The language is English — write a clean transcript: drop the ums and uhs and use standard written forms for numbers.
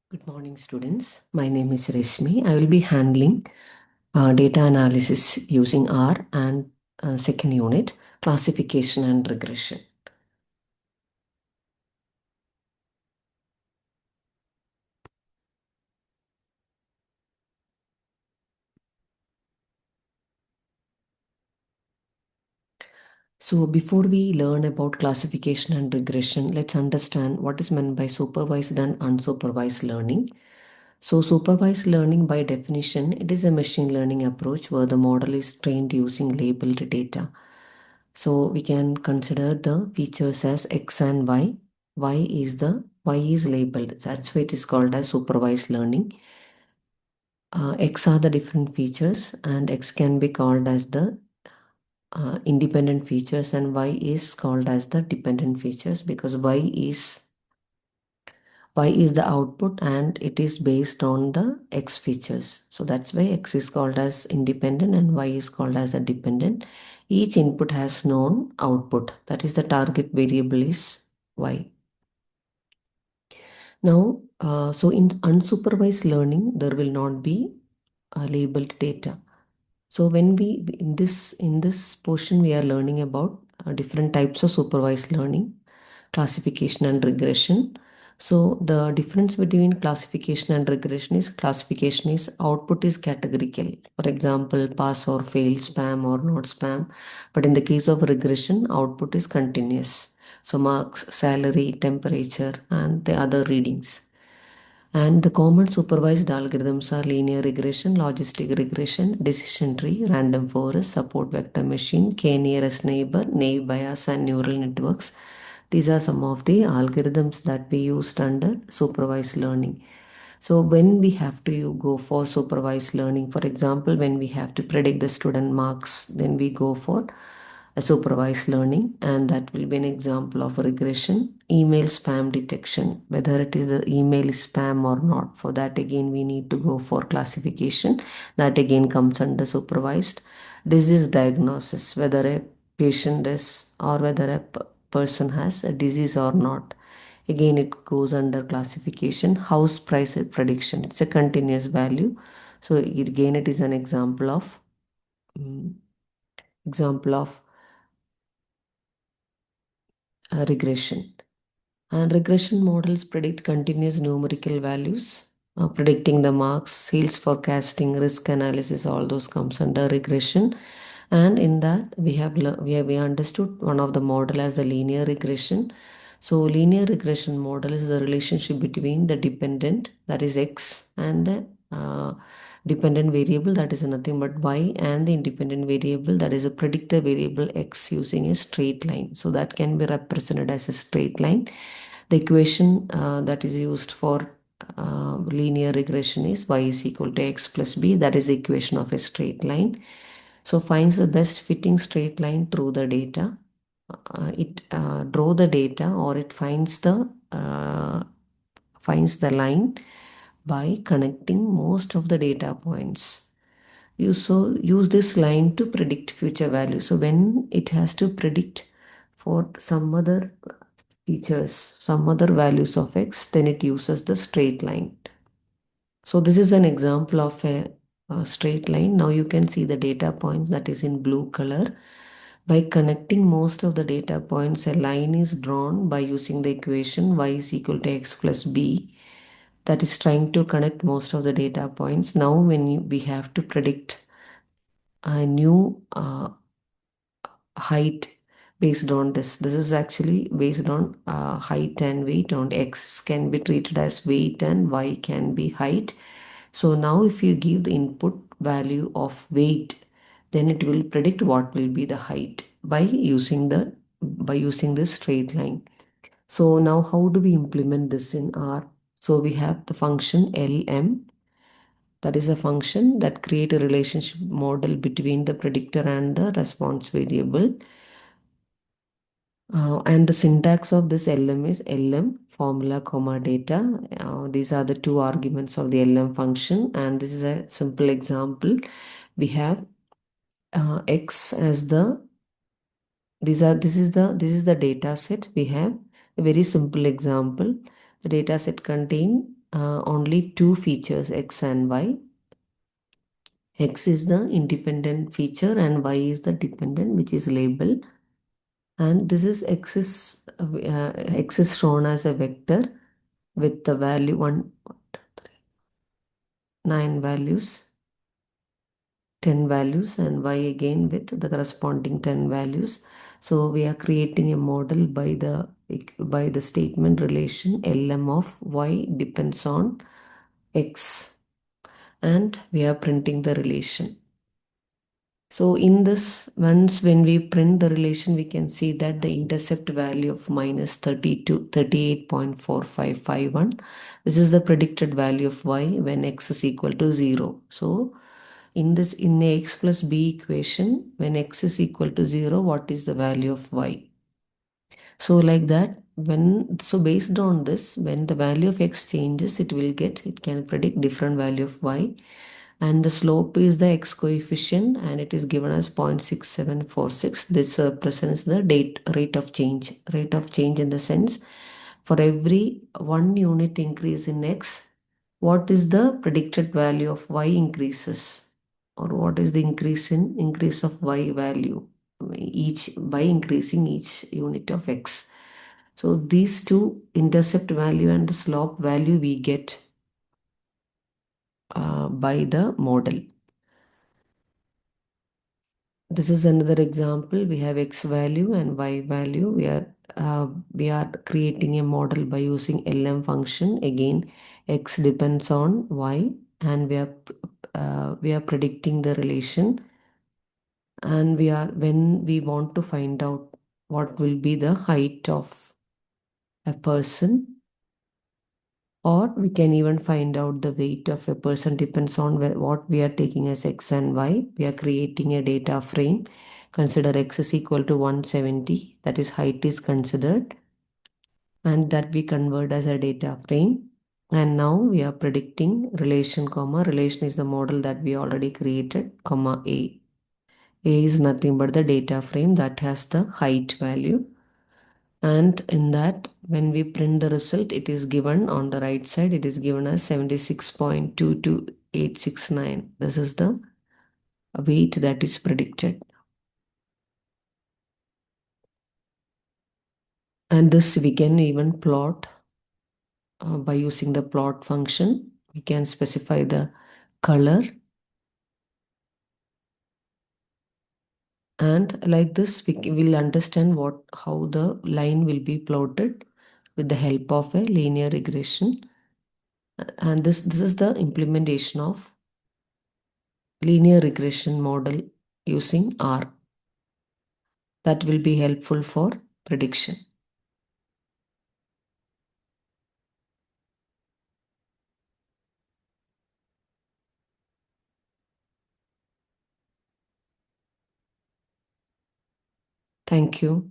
Good morning, students. My name is Reshmi. I will be handling data analysis using R and second unit, classification and regression. So before we learn about classification and regression, let's understand what is meant by supervised and unsupervised learning. So supervised learning by definition, it is a machine learning approach where the model is trained using labeled data. So we can consider the features as X and Y. Y is labeled. That's why it is called as supervised learning. X are the different features and X can be called as the independent features and Y is called as the dependent features because Y is the output and it is based on the X features. So that's why X is called as independent and Y is called as a dependent. Each input has known output. That is the target variable is Y. Now, so in unsupervised learning, there will not be labeled data. So when we in this portion we are learning about different types of supervised learning, classification and regression. So the difference between classification and regression is classification is output is categorical. For example, pass or fail, spam or not spam. But in the case of regression, output is continuous. So marks, salary, temperature, and the other readings. And the common supervised algorithms are linear regression, logistic regression, decision tree, random forest, support vector machine, k nearest neighbor, naive bayes, and neural networks. These are some of the algorithms that we used under supervised learning. So when we have to go for supervised learning, for example, when we have to predict the student marks, then we go for a supervised learning, and that will be an example of regression. Email spam detection, whether it is the email is spam or not, for that again we need to go for classification. That again comes under supervised. Disease diagnosis, whether a patient is or whether a person has a disease or not, again it goes under classification. House price prediction, it's a continuous value, so again it is an example of mm, example of regression. And regression models predict continuous numerical values, predicting the marks, sales forecasting, risk analysis, all those comes under regression. And in that we understood one of the model as the linear regression. So linear regression model is the relationship between the dependent, that is X, and the dependent variable, that is nothing but Y, and the independent variable, that is a predictor variable X, using a straight line. So that can be represented as a straight line. The equation that is used for linear regression is y is equal to x plus b. That is the equation of a straight line. So finds the best fitting straight line through the data. It draw the data, or it finds the line by connecting most of the data points. You so use this line to predict future value. So when it has to predict for some other features, some other values of x, then it uses the straight line. So this is an example of a straight line. Now you can see the data points, that is in blue color. By connecting most of the data points, a line is drawn by using the equation y is equal to x plus b, that is trying to connect most of the data points. Now when we have to predict a new height based on this is actually based on height and weight, on x can be treated as weight and y can be height. So now if you give the input value of weight, then it will predict what will be the height by using this straight line. So now how do we implement this in R? So we have the function lm, that is a function that create a relationship model between the predictor and the response variable. And the syntax of this lm is lm formula comma data. These are the two arguments of the lm function, and this is a simple example. We have x as the this is the data set. We have a very simple example. The data set contain only two features, x and y. X is the independent feature and y is the dependent, which is label. And this is x is shown as a vector with the value 9 values, 10 values, and y again with the corresponding 10 values. So we are creating a model by the statement relation lm of y depends on x, and we are printing the relation. So in this, once when we print the relation, we can see that the intercept value of minus 38.4551. This is the predicted value of y when x is equal to 0. So in the x plus b equation, when x is equal to 0, what is the value of y? So like that, so based on this, when the value of x changes, it can predict different value of y, and the slope is the x coefficient and it is given as 0.6746. This represents the rate of change in the sense, for every 1 unit increase in x, what is the predicted value of y increases, or what is the increase of y value each by increasing each unit of x. So these two, intercept value and the slope value, we get by the model. This is another example. We have x value and y value. We are creating a model by using lm function. Again, x depends on y, and we are predicting the relation. And when we want to find out what will be the height of a person, or we can even find out the weight of a person, depends on what we are taking as x and y. We are creating a data frame. Consider x is equal to 170, that is height is considered, and that we convert as a data frame. And now we are predicting relation, relation is the model that we already created, a. A is nothing but the data frame that has the height value. And in that, when we print the result, it is given on the right side, it is given as 76.22869. This is the weight that is predicted. And this we can even plot by using the plot function. We can specify the color. And like this, we will understand how the line will be plotted with the help of a linear regression. And this is the implementation of linear regression model using R. That will be helpful for prediction. Thank you.